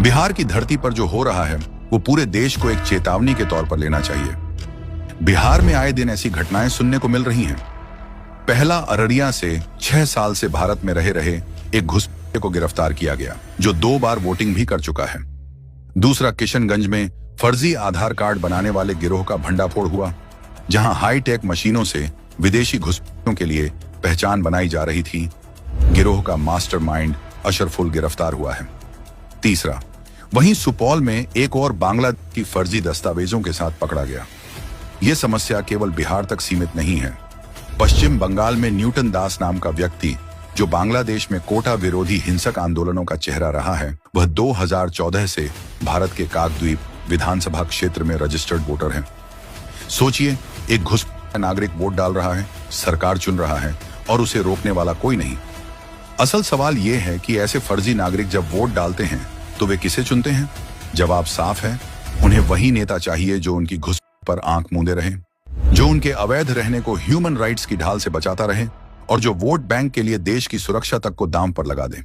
बिहार की धरती पर जो हो रहा है वो पूरे देश को एक चेतावनी के तौर पर लेना चाहिए। बिहार में आए दिन ऐसी घटनाएं सुनने को मिल रही हैं। पहला अररिया से 6 साल से भारत में रहे एक घुसपैठिए को गिरफ्तार किया गया जो 2 बार वोटिंग भी कर चुका है। दूसरा किशनगंज में फर्जी आधार कार्ड बनाने वाले गिरोह का भंडाफोड़ हुआ, जहां हाईटेक मशीनों से विदेशी घुसपैठियों के लिए पहचान बनाई जा रही थी। गिरोह का मास्टरमाइंड अशरफुल गिरफ्तार हुआ है। तीसरा, वहीं सुपौल में एक और बांग्लादेश की फर्जी दस्तावेजों के साथ पकड़ा गया। यह समस्या केवल बिहार तक सीमित नहीं है। पश्चिम बंगाल में न्यूटन दास नाम का व्यक्ति, जो बांग्लादेश में कोटा विरोधी हिंसक आंदोलनों का चेहरा रहा है, वह 2014 से भारत के काकद्वीप विधानसभा क्षेत्र में रजिस्टर्ड वोटर है। सोचिए, एक घुसपैठिया नागरिक वोट डाल रहा है, सरकार चुन रहा है और उसे रोकने वाला कोई नहीं। असल सवाल यह है कि ऐसे फर्जी नागरिक जब वोट डालते हैं तो वे किसे चुनते हैं? जवाब साफ है, उन्हें वही नेता चाहिए जो उनकी घुस पर आंख मूंदे रहे, जो उनके अवैध रहने को ह्यूमन राइट्स की ढाल से बचाता रहे और जो वोट बैंक के लिए देश की सुरक्षा तक को दांव पर लगा दे।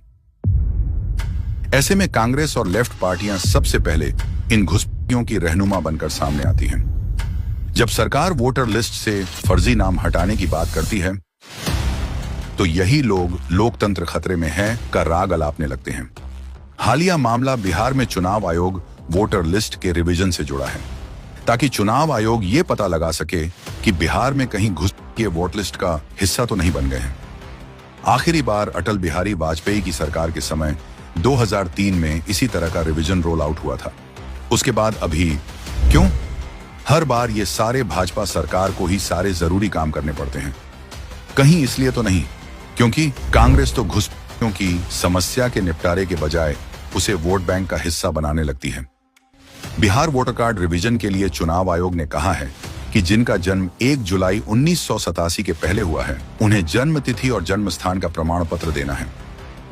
ऐसे में कांग्रेस और लेफ्ट पार्टियां सबसे पहले इन घुसपैठियों की रहनुमा बनकर सामने आती हैं। जब सरकार वोटर लिस्ट से फर्जी नाम हटाने की बात करती है तो यही लोग लोकतंत्र खतरे में है का राग अलापने लगते हैं। हालिया मामला बिहार में चुनाव आयोग वोटर लिस्ट के रिवीजन से जुड़ा है, ताकि चुनाव आयोग ये पता लगा सके कि बिहार में कहीं घुसपैठिए वोट लिस्ट का हिस्सा तो नहीं बन गए हैं। आखिरी बार अटल बिहारी वाजपेयी की सरकार के समय 2003 में इसी तरह का रिवीजन रोल आउट हुआ था। उसके बाद अभी क्यों? हर बार ये सारे भाजपा सरकार को ही सारे जरूरी काम करने पड़ते हैं। कहीं इसलिए तो नहीं क्योंकि कांग्रेस तो घुसपैठियों की समस्या के निपटारे के बजाय उसे वोट बैंक का हिस्सा बनाने लगती है। बिहार वोटर कार्ड रिवीजन के लिए चुनाव आयोग ने कहा है कि जिनका जन्म 1 जुलाई 1987 के पहले हुआ है, उन्हें जन्म तिथि और जन्म स्थान का प्रमाण पत्र देना है।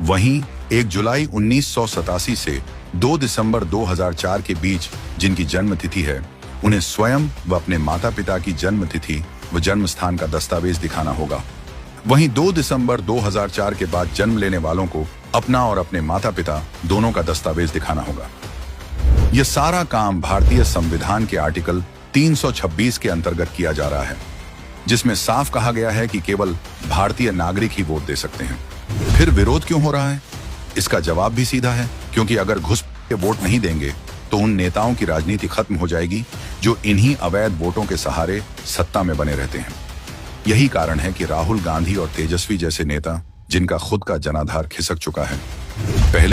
वहीं 1 जुलाई 1987 से 2 दिसंबर 2004 के बीच जिनकी जन्म तिथि है, उन्हें स्वयं व अपने माता पिता की जन्म तिथि व जन्म स्थान का दस्तावेज दिखाना होगा। वहीं 2 दिसंबर 2004 के बाद जन्म लेने वालों को अपना और अपने माता पिता दोनों का दस्तावेज दिखाना होगा। यह सारा काम भारतीय संविधान के आर्टिकल 326 के अंतर्गत किया जा रहा है, जिसमें साफ कहा गया है कि केवल भारतीय नागरिक ही वोट दे सकते हैं। फिर विरोध क्यों हो रहा है? इसका जवाब भी सीधा है, क्योंकि अगर घुसपैठिए वोट नहीं देंगे तो उन नेताओं की राजनीति खत्म हो जाएगी जो इन्हीं अवैध वोटों के सहारे सत्ता में बने रहते हैं। यही कारण है कि राहुल गांधी और तेजस्वी जैसे नेता, जिनका खुद का जनाधार खिसक चुका है, पहले